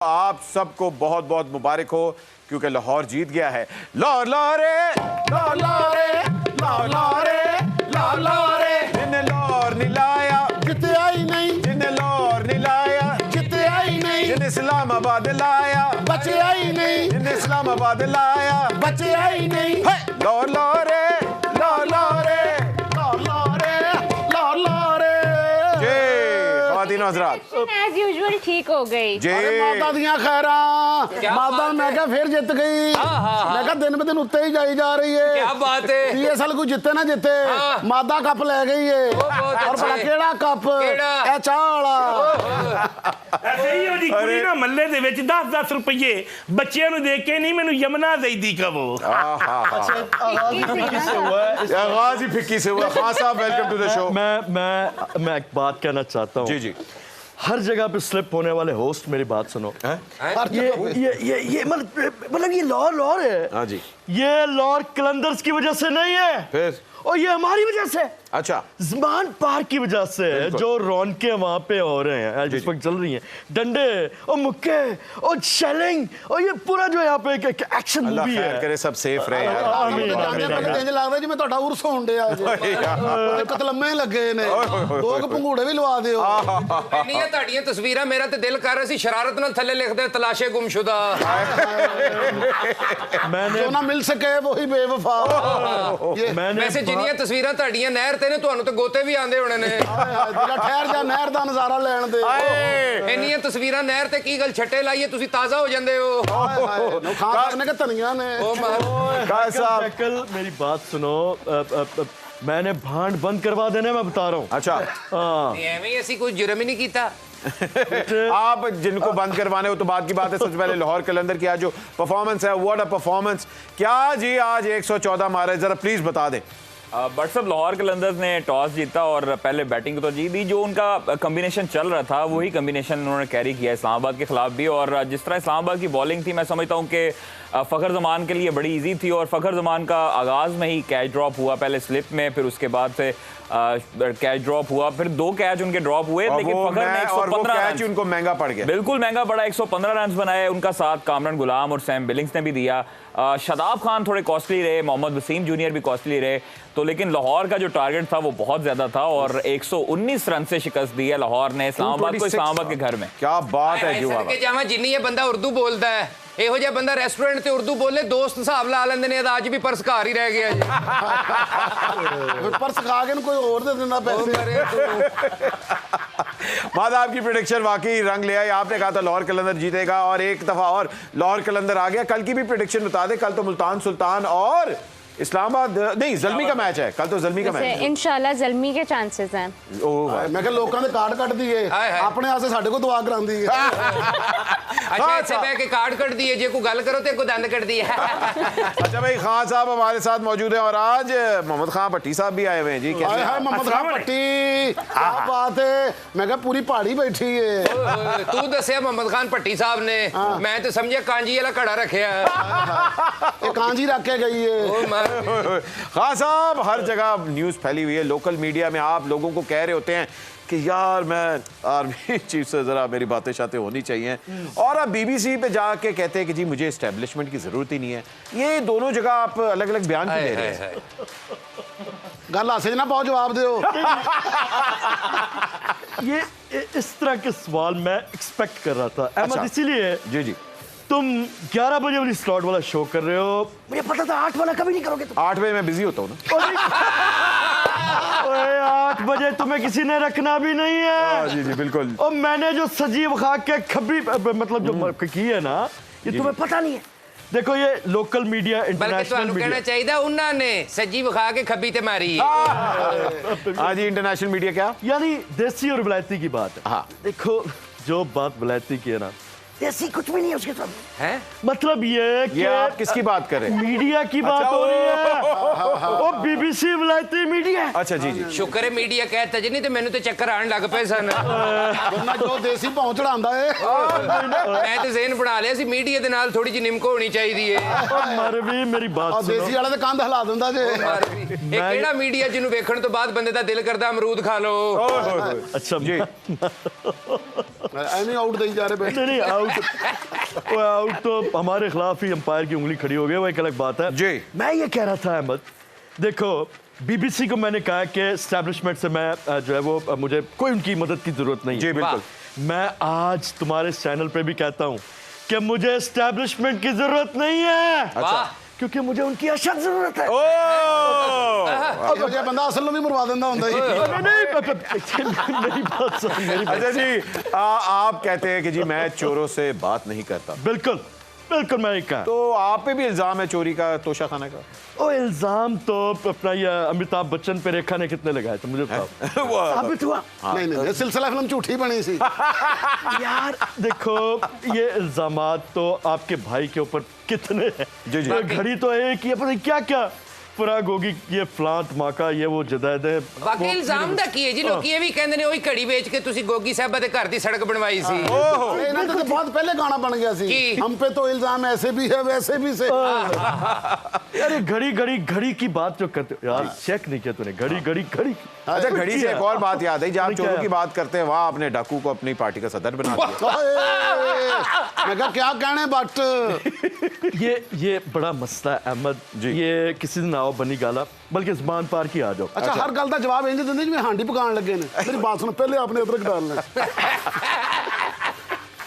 आप सबको बहुत बहुत मुबारक हो क्योंकि लाहौर जीत गया है। लाहौर लाहौरे लाहौर लाहौरे लाहौर लाहौरे लाहौर लाहौरे जिन्हें लाहौर निलाया जितया ही नहीं, जिन्हें लाहौर निलाया जितया ही नहीं, जिन्हें इस्लामाबाद लाया बचया ही नहीं, जिन्हें इस्लामाबाद लाया बचया ही नहीं। लाहौर लाहौरे लाहौर लाहौरे लाहौर लाहौरे लाहौर लाहौरे। जी ख़वातीन हज़रात एज यूजुअल ठीक हो गई। जी अरे माता दियां खैरा, माता मैं क्या फिर जित गई। मैं क्या दिन ब दिन उत्ते ही जाई जा रही है। क्या बात है। PSL कोई जिते ना जिते, माता कप ले गई है। और बड़ा केड़ा कप, ए चाह वाला। ऐसे ही ਉਹਦੀ ਕੁੜੀ ਨਾ ਮੱਲੇ ਦੇ ਵਿੱਚ 10-10 ਰੁਪਏ ਬੱਚਿਆਂ ਨੂੰ ਦੇ ਕੇ ਨਹੀਂ ਮੈਨੂੰ ਯਮਨਾ ਦੇਈਦੀ ਕਵੋ। गाजी फिक्की से हुआ। खान साहब वेलकम टू द शो। मैं एक बात कहना चाहता हूँ। जी जी हर जगह पे स्लिप होने वाले होस्ट मेरी बात सुनो। ये मतलब ये लाहौर है। हाँ जी। ये लाहौर कलंदर्स की वजह से नहीं है, फिर और ये हमारी वजह से, अच्छा ज़मान पार्क की वजह से जो रौनकें वहाँ पे हो रहे हैं जिस वक्त चल रही हैं, डंडे और मुक्के और शेलिंग और ये पूरा जो यहाँ पे एक एक्शन अल्लाह मूवी खैर है। करे, सब सेफ रहे यार। इंज लगदा जिवें ਤੁਹਾਡਾ ਉਰਸ ਹੋਣ ਡਿਆ ਅੱਜ। ਕਤਲਮੇ ਲੱਗੇ ਨੇ, ਦੋ ਕੁ ਪੰਘੂੜੇ ਵੀ ਲਵਾ ਦਿਓ। ਇੰਨੀਆਂ ਤੁਹਾਡੀਆਂ ਤਸਵੀਰਾਂ ਮੇਰਾ ਤੇ ਦਿਲ ਕਰ ਰਿਹਾ ਸੀ ਸ਼ਰਾਰਤ ਨਾਲ ਥੱਲੇ ਲਿਖਦੇ ਤਲਾਸ਼ੇ ਗੁੰਮਸ਼ੁਦਾ। जो ना मिल सके वही बेवफा। मैंने ਵੈਸੇ ਜਿੰਨੀਆਂ ਤਸਵੀਰਾਂ ਤੁਹਾਡੀਆਂ ਨਹਿਰ ਤੇ ਨੇ ਤੁਹਾਨੂੰ ਤੇ ਗੋਤੇ ਵੀ ਆਂਦੇ ਹੋਣੇ ਨੇ। दिला ठहर जा, नहर दा नजारा लेन दे। ਇੰਨੀਆਂ ਤਸਵੀਰਾਂ ਨਹਿਰ ਤੇ ਕੀ ਗੱਲ ਛੱਟੇ ਲਾਈਏ ਤੁਸੀਂ ਤਾਜ਼ਾ ਹੋ ਜਾਂਦੇ ਹੋ। खान साहब ने के धनिया ने। कल मेरी बात सुनो। मैंने भांड बंद करवा देने मैं बता रहा हूँ। अच्छा ਐਵੇਂ ਹੀ ਅਸੀਂ ਕੋਈ जुर्म ही नहीं कीता। आप जिनको बंद करवाने हो तो बात की बात है। सबसे पहले लाहौर कलंदर की आज जो परफॉर्मेंस है, व्हाट अ परफॉर्मेंस। क्या जी आज 114 मारे, जरा प्लीज बता दें। बट सब लाहौर कलंदर्स ने टॉस जीता और पहले बैटिंग तो जीत दी। जो उनका कॉम्बिनेशन चल रहा था वही कॉम्बिनेशन उन्होंने कैरी किया इस्लामाबाद के खिलाफ भी। और जिस तरह इस्लामाबाद की बॉलिंग थी, मैं समझता हूँ कि फ़खर ज़मान के लिए बड़ी इजी थी। और फ़खर ज़मान का आगाज़ में ही कैच ड्रॉप हुआ, पहले स्लिप में, फिर उसके बाद से कैच ड्रॉप हुआ, फिर 2 कैच उनके ड्रॉप हुए, लेकिन फ़खर ने 115 कैच उनको महंगा पड़ गया। बिल्कुल महंगा पड़ा। 115 रन बनाए। उनका साथ कामरान गुलाम और सैम बिलिंग्स ने भी दिया। शादाब खान थोड़े कॉस्टली रहे, मोहम्मद वसीम जूनियर भी कॉस्टली रहे। तो लेकिन लाहौर का जो टारगेट था वो बहुत ज्यादा था और 119 रन से शिकस्त दी है लाहौर ने इस्लामाबाद को, इस्लामाबाद के घर में। क्या बात है जी। के जावा जिन्नी ये बंदा उर्दू बोलता है, ਇਹੋ ਜਿਹਾ ਬੰਦਾ ਰੈਸਟੋਰੈਂਟ ਤੇ ਉਰਦੂ ਬੋਲੇ ਦੋਸਤ ਹਿਸਾਬ ਲਾ ਲੈਂਦੇ ਨੇ। ਅੱਜ ਵੀ ਪਰਸ ਘਰ ਹੀ ਰਹਿ ਗਿਆ ਜੀ। पर्स खा के कोई और दे देना पैसे। मादा आपकी प्रेडिक्शन वाकई रंग ले आई। आपने कहा था लाहौर कलंदर जीतेगा और एक दफा और लाहौर कलंदर आ गया। कल की भी प्रेडिक्शन बता दे। कल तो मुल्तान सुल्तान और इस्लामाबाद नहीं, ज़ल्मी का मैच है कल। तो ज़ल्मी का मैच है। इंशाल्लाह ज़ल्मी के चांसेस हैं। मैं क्या लोगों ने कार्ड कट दिए, अपने वास्ते साडे को दुआ करांदी है। अच्छा ऐसे बह के कार्ड कट दिए, जे को गल करो ते को दंद कट दिए। अच्छा भाई, खान साहब हमारे साथ मौजूद हैं और आज मोहम्मद खान भट्टी साहब भी आए हुए हैं जी। हाय हाय मोहम्मद खान भट्टी, क्या बात है। मैं क्या पूरी पहाड़ी बैठी है। तू दसिया मोहम्मद खान भट्टी साहब ने, मैं तो समझिया कांजी वाला घड़ा रखिया। ये कांजी रख के गई है। खान साहब हर जगह न्यूज़ फैली हुई है। लोकल मीडिया में आप लोगों को कह रहे होते हैं कि यार मैं आर्मी चीफ से ज़रा मेरी बातें शातें होनी चाहिए, और आप BBC पे जाके कहते हैं कि जी मुझे इस्टेब्लिशमेंट की ज़रूरत ही नहीं है। ये दोनों जगह आप अलग अलग बयान क्यों दे रहे हैं? गल हासे ना पाओ, जवाब दो। ये इस तरह के सवाल मैं एक्सपेक्ट कर रहा था अहमद, इसीलिए जी जी। तुम 11 बजे वाली स्लॉट वाला शो कर रहे हो, मुझे पता था 8 वाला कभी नहीं करोगे तुम। 8 बजे मैं बिजी होता हूँ ना। 8 बजे तुम्हें किसी ने रखना भी नहीं है। जी जी बिल्कुल। और मैंने जो सजीव खा के खब्बी मतलब जो की है ना, ये तुम्हें पता नहीं है। देखो ये लोकल मीडिया, बल्कि इंटरनेशनल ਤੁਹਾਨੂੰ ਕਹਿਣਾ मीडिया, ਚਾਹੀਦਾ ਉਹਨਾਂ ਨੇ सज्जी विखा के खब्बी ते मारी। हाँ जी, इंटरनेशनल मीडिया क्या? यानी देसी और विलायती की बात है। हाँ। देखो जो बात विलायती की है ना, देसी कुछ भी नहीं है उसके सामने। हैं? मतलब ये कि आप किसकी बात कर रहे हैं? मीडिया की बात हो रही है। वो BBC विलायती मीडिया है। अच्छा जी जी। शुक्र है मीडिया कहता जी, नहीं तो मैंने तो चक्कर आने लग पे सन। वरना जो देसी पाँव चढ़ांदा है। मैं तो ज़हन बना लिया सी मीडिया दे नाल थोड़ी जी निमको होनी चाहिए। मर भी मेरी बात और देसी वाले तो कंध हिला दिंदा जे। ਇਹ ਕਿਹੜਾ ਮੀਡੀਆ ਜਿਹਨੂੰ ਵੇਖਣ ਤੋਂ ਬਾਅਦ ਬੰਦੇ ਦਾ ਦਿਲ ਕਰਦਾ ਅਮਰੂਦ ਖਾ ਲਓ। अच्छा जी ਐਵੇਂ ਆਊਟ ਦੇਈ ਜਾ ਰਹੇ ਬੈਠੇ। नहीं आउट वो आउट तो हमारे खिलाफ ही अंपायर की उंगली खड़ी हो गई, वो एक अलग बात है जी। मैं ये कह रहा था अहमद, देखो बीबीसी को मैंने कहा कि एस्टैब्लिशमेंट से मैं जो है वो मुझे कोई उनकी मदद की जरूरत नहीं जी है। बिल्कुल। मैं आज तुम्हारे चैनल पे भी कहता हूँ कि मुझे एस्टैब्लिशमेंट की जरूरत नहीं है। वाह क्योंकि मुझे उनकी अशद जरूरत है। ਇਹੋ ਜਿਹਾ ਬੰਦਾ ਅਸਲ ਨੂੰ ਵੀ ਮਰਵਾ ਦਿੰਦਾ ਹੁੰਦਾ ਜੀ। मेरी बात सुन, मेरी बात। अच्छा जी, आप कहते हैं कि जी मैं चोरों से बात नहीं करता, बिल्कुल बिल्कुल मैं कहा तो आप पे भी इल्जाम है चोरी का, तोशा खाना का? ओ इल्जाम तो अपना ये अमिताभ बच्चन पे रेखा ने कितने लगाए थे मुझे बताओ। साबित हुआ ਨਹੀਂ ਨਹੀਂ ਸਿਲਸਿਲਾ ਫਿਲਮ ਝੂਠੀ बनी सी। यार देखो ये इल्जामात तो आपके भाई के ऊपर कितने हैं। जी, जी। ये घड़ी तो एक ही है, पता नहीं क्या क्या फराग होगी, ये फलांत माका, ये वो जदायद है। ਬਾਕੀ ਇਲਜ਼ਾਮ ਦਾ ਕੀ ਹੈ ਜੀ? ਲੋਕੀ ਇਹ ਵੀ ਕਹਿੰਦੇ ਨੇ ਉਹੀ ਘੜੀ ਵੇਚ ਕੇ ਤੁਸੀਂ ਗੋਗੀ ਸਾਹਿਬਾ ਦੇ ਘਰ ਦੀ ਸੜਕ ਬਣਵਾਈ ਸੀ। ਇਹਨਾਂ ਦਾ ਤਾਂ ਬਹੁਤ ਪਹਿਲੇ ਗਾਣਾ ਬਣ ਗਿਆ ਸੀ। ਕੀ? हम पे तो इल्जाम ऐसे भी है वैसे भी से। यार ये घड़ी घड़ी घड़ी की बात जो करते हो यार, चेक नहीं किया तूने, घड़ी घड़ी घड़ी। अच्छा, घड़ी से एक और बात याद है, जब आप चोरों की बात करते हैं वहां आपने डाकू को अपनी पार्टी का सदर बना दिया। मैं कहा क्या कहने बट ये बड़ा मसला है अहमद जी। ये किसी दिन आओ बनी गाला, बल्कि ज़बान पार की आ जाओ। अच्छा हर गल का जवाब इंज दिंदे जिवें हांडी पकान लगे ने। मेरी बात सुनो, पहले आपने अदरक डालना है।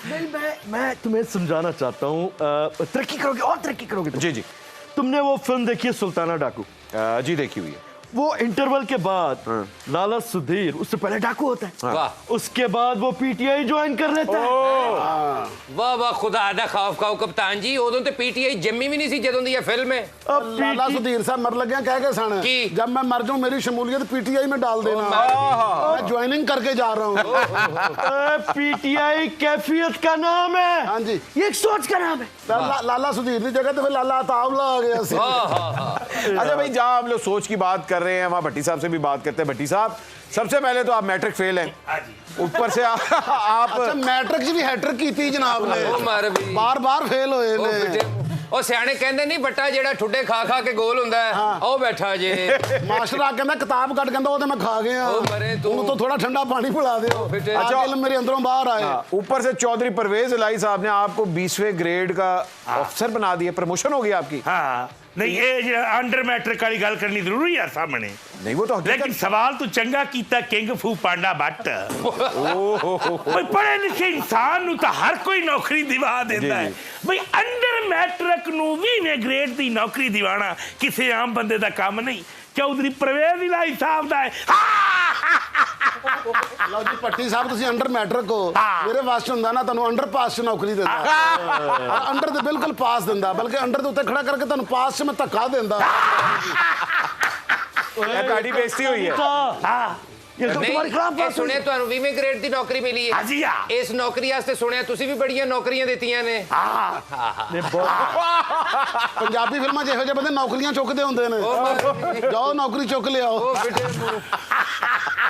नहीं मैं तुम्हें समझाना चाहता हूँ, तरक्की करोगे और तरक्की करोगे तुम। जी जी। तुमने वो फिल्म देखी है सुल्ताना डाकू? जी देखी हुई है। वो इंटरवल के बाद लाला सुधीर, उससे पहले डाकू होता है, वाह उसके बाद वो पीटीआई ज्वाइन कर लेता है। वाह वाह खुदा दा खौफ खाओ कप्तान जी, उदों ते पीटीआई जम्मी भी नहीं सी जदों दी ये फिल्म है। अब लाला सुधीर साहब मर लगे कह के सन की? जब मैं मर जाऊं मेरी शमूलियत पीटीआई में डाल देना। मैं ज्वाइनिंग करके जा रहा हूँ। पीटीआई कैफियत का नाम है। हाँ जी। ये एक सोच का नाम है। लाला सुधीर की जगह तो फिर लाला अतावला आ गया सी। अच्छा भाई, जहाँ हम लोग सोच की बात कर रहे हैं वहाँ भट्टी साहब से भी बात करते हैं। भट्टी साहब, सबसे पहले तो आप मैट्रिक फेल हैं, ऊपर से आप अच्छा मैट्रिक च भी हैट्रिक की थी जनाब ने, ओ मार भी। बार बार फेल होए ਉਹ ने। ਫਿੱਟੇ- ਉਹ ਸਿਆਣੇ ਕਹਿੰਦੇ ਨਹੀਂ ਬੱਟਾ ਜਿਹੜਾ ਠੁੱਡੇ ਖਾ ਖਾ ਕੇ ਗੋਲ ਹੁੰਦਾ ਹੈ, ਉਹ ਬੈਠਾ ਜੇ। मास्टर आ कहंदा किताब कट कहंदा वो तो मैं खा गया। ओ मरे तू। तो थोड़ा ठंडा पानी पिला दो। फिटे। अच्छा इल्म मेरे अंदरों बाहर आए। ऊपर से चौधरी परवेज इलाही साहब ने आपको 20वें ग्रेड का अफसर बना दिया, प्रमोशन हो गई आपकी। हाँ नहीं, ये अंडर मैट्रिक वाली गल करनी जरूरी है सामने, नहीं वो तो लेकिन सवाल तो चंगा कीता किंग फू पांडा बट। भाई पढ़े लिखे इंसान नू तो हर कोई नौकरी दिवा देता है, भाई अंडर मैट्रिक नू 20वें ग्रेड की नौकरी दिवाना किसी आम बंदे का काम नहीं। चौधरी परवेज इलाही साहब का है। लो जी पट्टी साहब तुसी अंडर मैट्रिक हो, मेरे वास्ते हुंदा ना तुहानू अंडर पास च नौकरी देंदा। अंडर ते बिल्कुल पास देंदा, बल्कि अंडर दे उत्ते खड़ा करके तुहानू पास च मैं धक्का देंदा। गाड़ी बेइज्जती हुई है। ये तो तुम्हारे खिलाफ ਇਹ बात ਸੁਣਿਆ ਤੁਹਾਨੂੰ 20ਵੇਂ ਗ੍ਰੇਡ ਦੀ ਨੌਕਰੀ ਮਿਲੀ ਹੈ। ਹਾਂਜੀ ਆ। ਇਸ ਨੌਕਰੀ ਵਾਸਤੇ ਸੁਣਿਆ ਤੁਸੀਂ ਵੀ ਬੜੀਆਂ ਨੌਕਰੀਆਂ ਦਿੱਤੀਆਂ ਨੇ। ने बहुत पंजाबी फिल्मां 'ਚ ਇਹੋ ਜਿਹੇ ਬੰਦੇ ਨੌਕਰੀਆਂ ਚੁੱਕਦੇ ਹੁੰਦੇ ਨੇ। ਜਾਓ ਨੌਕਰੀ ਚੁੱਕ ਲਿਆਓ। ਉਹ ਫਿੱਟੇ